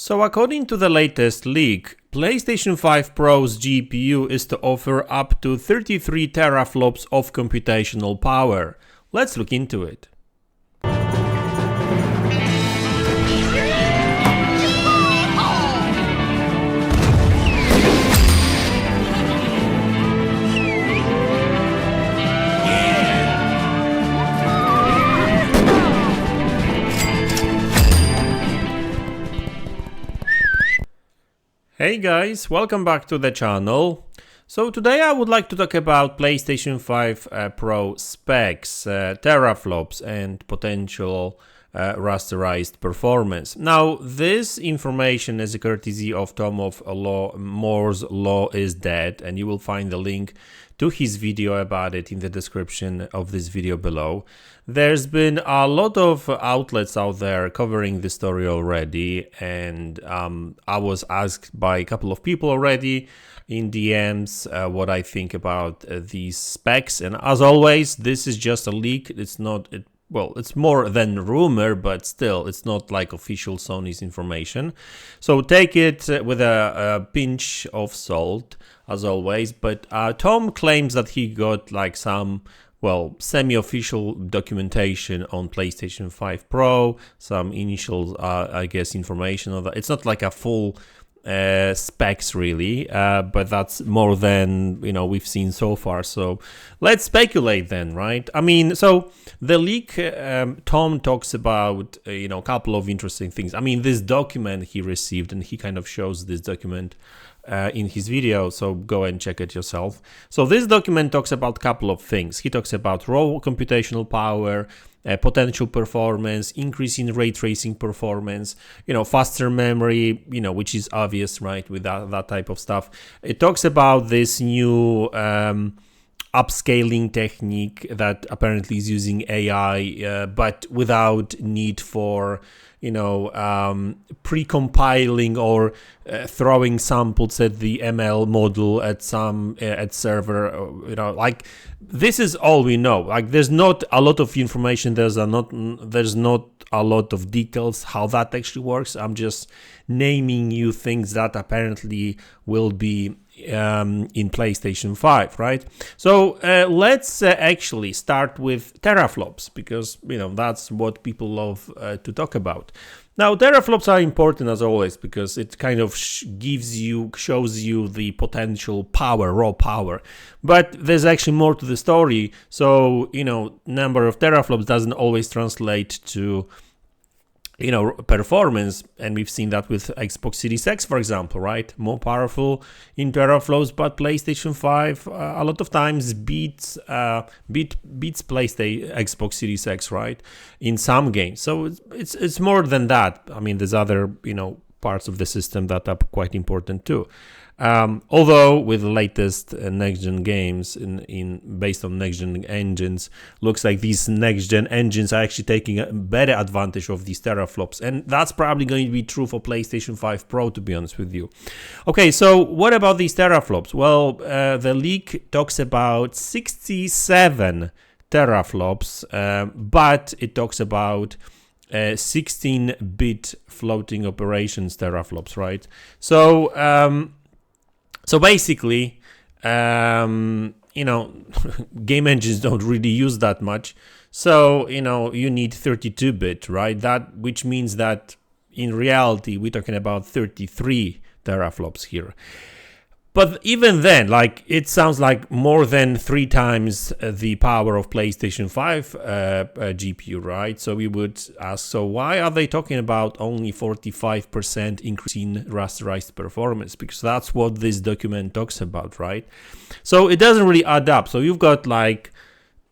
So according to the latest leak, PlayStation 5 Pro's GPU is to offer up to 33 teraflops of computational power. Let's look into it. Hey guys, welcome back to the channel. So today I would like to talk about PlayStation 5 Pro specs, teraflops and potential rasterized performance. Now this information is a courtesy of Tom of Moore's Law is Dead, and you will find the link to his video about it in the description of this video below. There's been a lot of outlets out there covering this story already, and I was asked by a couple of people already in DMs what I think about these specs, and as always, this is just a leak. It's not well, it's more than rumor, but still, it's not like official Sony's information. So take it with a pinch of salt, as always. But Tom claims that he got like some, well, semi-official documentation on PlayStation 5 Pro, some initial, I guess, information on that. It's not like a full specs really, but that's more than we've seen so far. So let's speculate then, right? I mean, so the leak, Tom talks about a couple of interesting things. I mean, this document he received, and he kind of shows this document in his video, so go and check it yourself. So this document talks about a couple of things. He talks about raw computational power, potential performance, increase in ray tracing performance, faster memory, which is obvious, right, with that type of stuff. It talks about this new upscaling technique that apparently is using AI, but without need for pre-compiling or throwing samples at the ML model at some at server. Like this is all we know. Like there's not a lot of information. There's not a lot of details how that actually works. I'm just naming you things that apparently will be in PlayStation 5, right? So let's actually start with teraflops, because that's what people love to talk about. Now teraflops are important as always, because it kind of shows you the potential power, raw power, but there's actually more to the story. So number of teraflops doesn't always translate to performance, and we've seen that with Xbox Series X, for example, right? More powerful in teraflops, but PlayStation 5 a lot of times beats PlayStation Xbox Series X, right? In some games, so it's more than that. I mean, there's other parts of the system that are quite important too. Although with the latest next-gen games based on next-gen engines, looks like these next-gen engines are actually taking a better advantage of these teraflops, and that's probably going to be true for PlayStation 5 Pro, to be honest with you. Okay, so what about these teraflops? Well, the leak talks about 67 teraflops, but it talks about 16-bit floating operations teraflops, right? So basically, game engines don't really use that much. So, you need 32-bit, right? Which means that in reality, we're talking about 33 teraflops here. But even then, like, it sounds like more than 3 times the power of PlayStation 5 GPU, right? So we would ask, so why are they talking about only 45% increase in rasterized performance? Because that's what this document talks about, right? So it doesn't really add up. So you've got like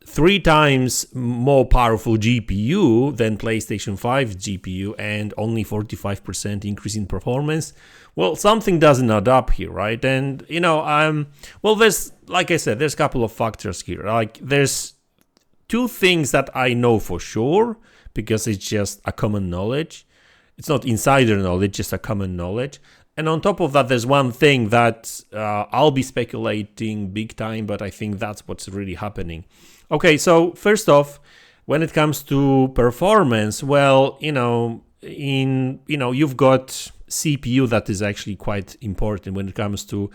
3 times more powerful GPU than PlayStation 5 GPU and only 45% increase in performance. Well, something doesn't add up here, right? And well, there's, like I said, there's a couple of factors here. Like there's 2 things that I know for sure, because it's just a common knowledge. It's not insider knowledge, just a common knowledge. And on top of that, there's one thing that I'll be speculating big time, but I think that's what's really happening. Okay, so first off, when it comes to performance, well, you've got CPU that is actually quite important when it comes to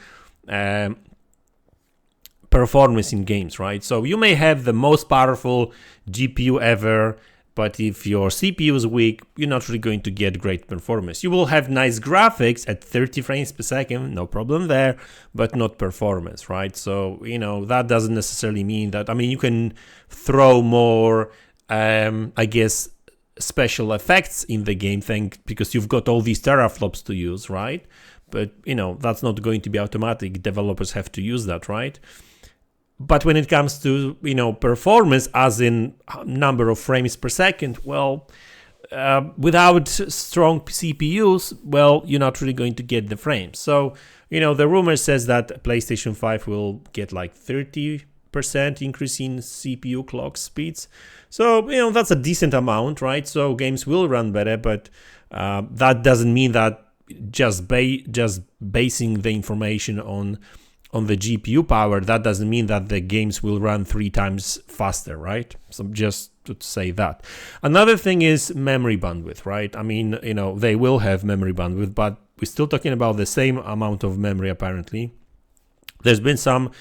performance in games, right? So you may have the most powerful GPU ever, but if your CPU is weak, you're not really going to get great performance. You will have nice graphics at 30 frames per second, no problem there, but not performance, right? So, that doesn't necessarily mean that, you can throw more, I guess, special effects in the game thing because you've got all these teraflops to use, right? But, that's not going to be automatic. Developers have to use that, right? But when it comes to, performance, as in number of frames per second, well, without strong CPUs, well, you're not really going to get the frames. So, the rumor says that PlayStation 5 will get like 30% increase in CPU clock speeds. So, that's a decent amount, right? So games will run better, but that doesn't mean that just basing the information on the GPU power, that doesn't mean that the games will run 3 times faster, right? So just to say that. Another thing is memory bandwidth, right? They will have memory bandwidth, but we're still talking about the same amount of memory apparently. There's been some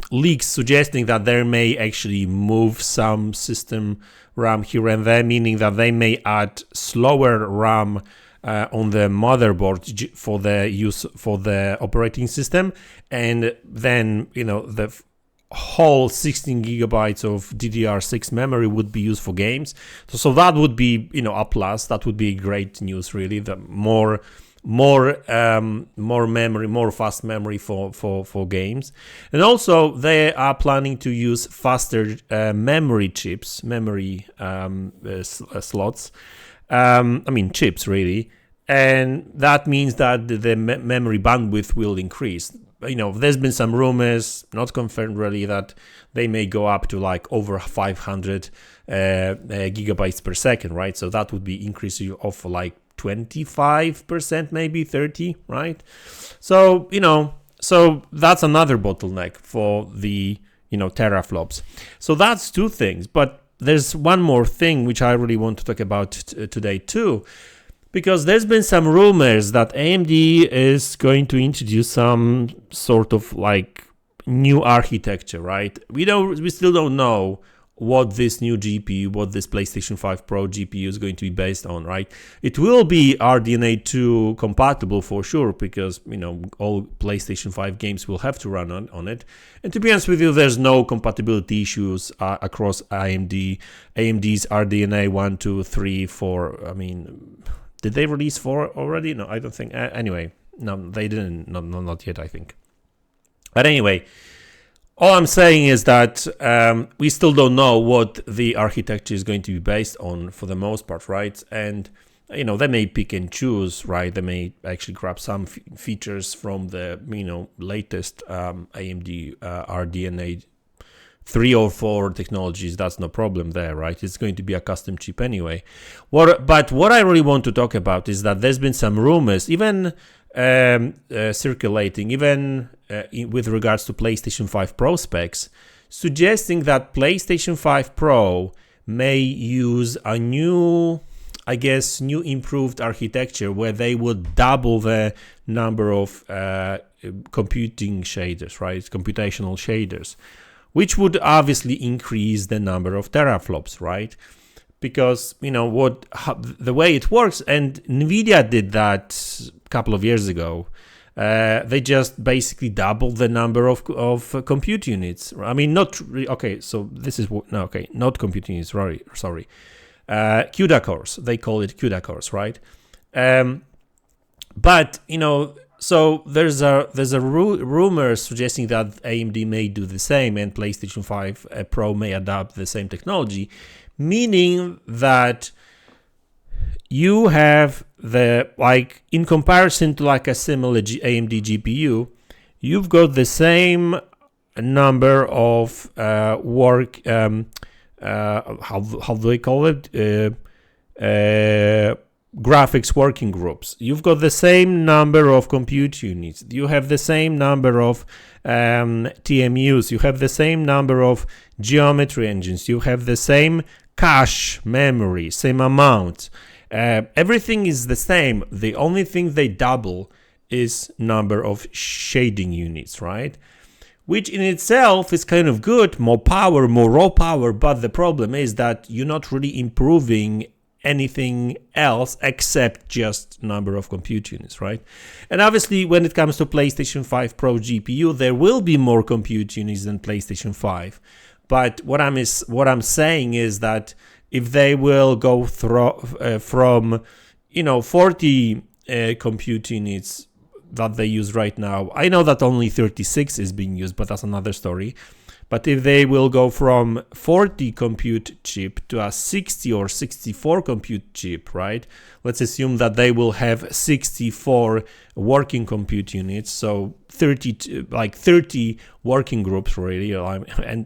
leaks suggesting that they may actually move some system RAM here and there, meaning that they may add slower RAM on the motherboard for the use for the operating system, and then the whole 16 gigabytes of DDR6 memory would be used for games. So that would be a plus. That would be great news, really. The more memory, more fast memory for games. And also they are planning to use faster memory chips, slots. Chips really, and that means that the memory bandwidth will increase. There's been some rumors, not confirmed really, that they may go up to like over 500 gigabytes per second, right? So that would be increase of like 25%, maybe 30, right? So so that's another bottleneck for the teraflops. So that's two things, but there's one more thing which I really want to talk about today too, because there's been some rumors that AMD is going to introduce some sort of like new architecture, right? We still don't know what this new GPU, what this PlayStation 5 Pro GPU is going to be based on, right? It will be RDNA 2 compatible for sure, because all PlayStation 5 games will have to run on it. And to be honest with you, there's no compatibility issues across AMD's RDNA 1, 2, 3, 4. Did they release 4 already? No, I don't think. Anyway, no, they didn't. No, not yet, I think. But anyway, all I'm saying is that we still don't know what the architecture is going to be based on for the most part, right? And they may pick and choose, right? They may actually grab some features from the latest AMD RDNA 3 or 4 technologies. That's no problem there, right? It's going to be a custom chip anyway. But what I really want to talk about is that there's been some rumors, even circulating, even with regards to PlayStation 5 Pro specs, suggesting that PlayStation 5 Pro may use a new improved architecture where they would double the number of computing shaders, right? Computational shaders, which would obviously increase the number of teraflops, right? Because the way it works, and Nvidia did that a couple of years ago. They just basically doubled the number of compute units. Not compute units. Sorry. CUDA cores. They call it CUDA cores, right? But so there's a rumor suggesting that AMD may do the same, and PlayStation 5 Pro may adopt the same technology, meaning that you have in comparison to like a similar AMD GPU, you've got the same number of how do they call it? Graphics working groups. You've got the same number of compute units. You have the same number of TMUs. You have the same number of geometry engines. You have the same cache memory, same amount. Everything is the same. The only thing they double is number of shading units, right? Which in itself is kind of good, more power, more raw power, but the problem is that you're not really improving anything else except just number of compute units, right? And obviously when it comes to PlayStation 5 Pro GPU, there will be more compute units than PlayStation 5. But what I'm saying is that if they will go from 40 compute units that they use right now, I know that only 36 is being used, but that's another story. But if they will go from 40 compute chip to a 60 or 64 compute chip, right? Let's assume that they will have 64 working compute units, so 30 working groups really. And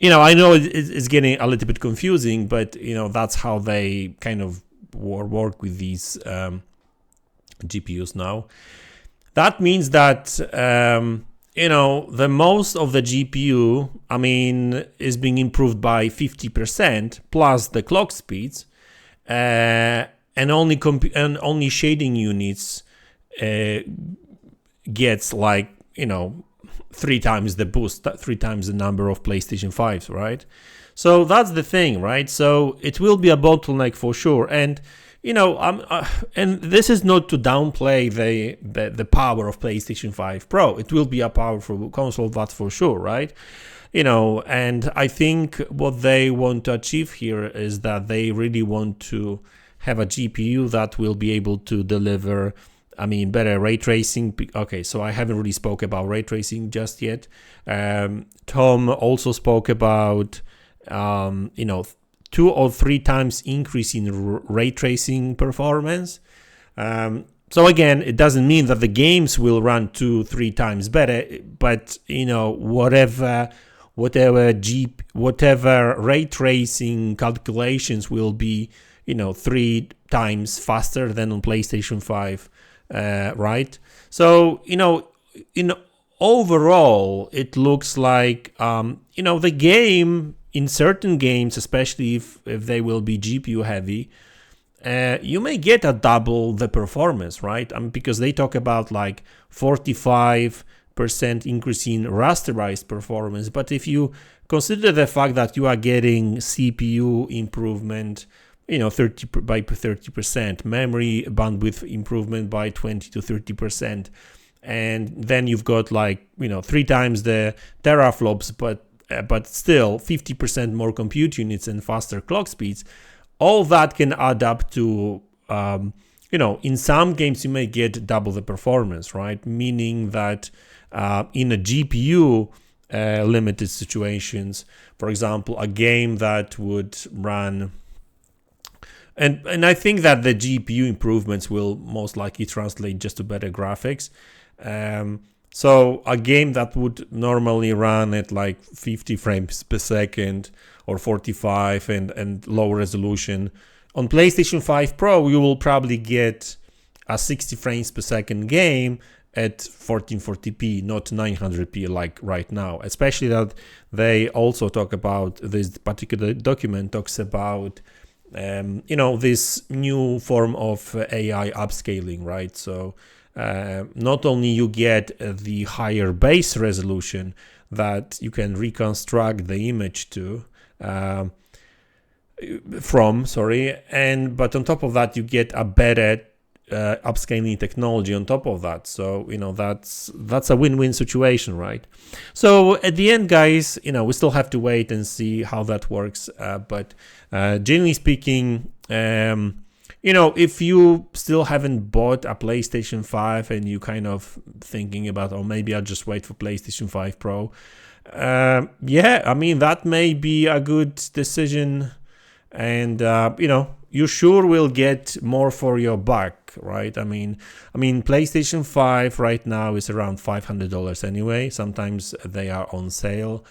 I know it's getting a little bit confusing, but that's how they kind of work with these GPUs now. That means that the most of the GPU, is being improved by 50% plus the clock speeds, and only shading units gets 3 times the boost, 3 times the number of PlayStation 5s, right? So that's the thing, right? So it will be a bottleneck for sure, and and this is not to downplay the power of PlayStation 5 Pro. It will be a powerful console, that's for sure, right? And I think what they want to achieve here is that they really want to have a GPU that will be able to deliver, better ray tracing. Okay, so I haven't really spoke about ray tracing just yet. Tom also spoke about, 2 or 3 times increase in ray tracing performance. So again, it doesn't mean that the games will run 2-3 times better, but whatever ray tracing calculations will be 3 times faster than on PlayStation 5, right? So in overall it looks like the game, in certain games, especially if they will be GPU heavy, you may get a double the performance, right? Because they talk about 45% increase in rasterized performance. But if you consider the fact that you are getting CPU improvement, 30%, memory bandwidth improvement by 20 to 30%, and then you've got 3 times the teraflops, but still 50% more compute units and faster clock speeds, all that can add up to, in some games you may get double the performance, right? Meaning that in a GPU limited situations, for example, a game that would run, and I think that the GPU improvements will most likely translate just to better graphics. So a game that would normally run at 50 frames per second or 45 and low resolution, on PlayStation 5 Pro, you will probably get a 60 frames per second game at 1440p, not 900p like right now. Especially that they also talk about, this particular document talks about, this new form of AI upscaling, right? So not only you get the higher base resolution that you can reconstruct the image but on top of that you get a better upscaling technology on top of that. So that's a win-win situation, right? So at the end, guys, we still have to wait and see how that works. But generally speaking, if you still haven't bought a PlayStation 5 and you kind of thinking about, maybe I'll just wait for PlayStation 5 Pro. That may be a good decision, and you sure will get more for your buck, right? PlayStation 5 right now is around $500 anyway. Sometimes they are on sale,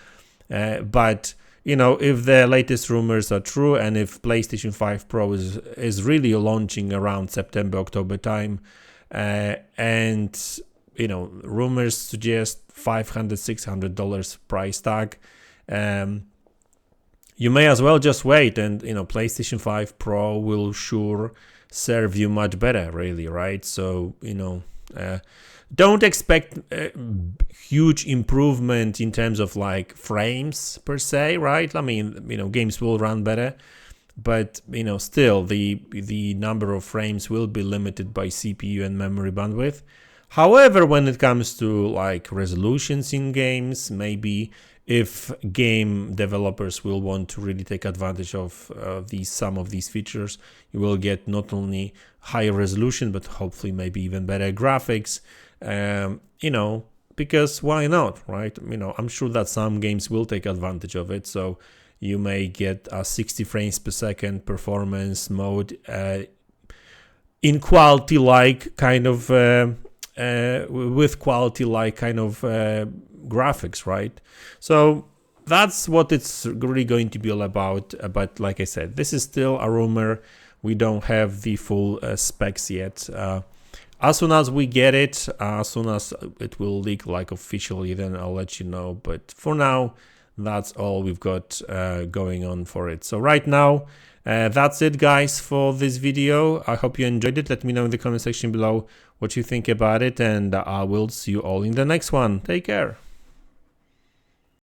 but if the latest rumors are true, and if PlayStation 5 Pro is really launching around September, October time, and rumors suggest $500, $600 price tag, you may as well just wait, and PlayStation 5 Pro will sure serve you much better, really, right? So don't expect a huge improvement in terms of like frames per se, right? I mean, games will run better, but still the number of frames will be limited by CPU and memory bandwidth. However, when it comes to like resolutions in games, maybe if game developers will want to really take advantage of some of these features, you will get not only higher resolution, but hopefully maybe even better graphics. Because why not, right? I'm sure that some games will take advantage of it. So you may get a 60 frames per second performance mode in quality like kind of with quality like kind of graphics, right? So that's what it's really going to be all about. But like I said, this is still a rumor. We don't have the full specs yet. As soon as we get it, as soon as it will leak like officially, then I'll let you know. But for now, that's all we've got going on for it. So right now, that's it, guys, for this video. I hope you enjoyed it. Let me know in the comment section below what you think about it, and I will see you all in the next one. Take care.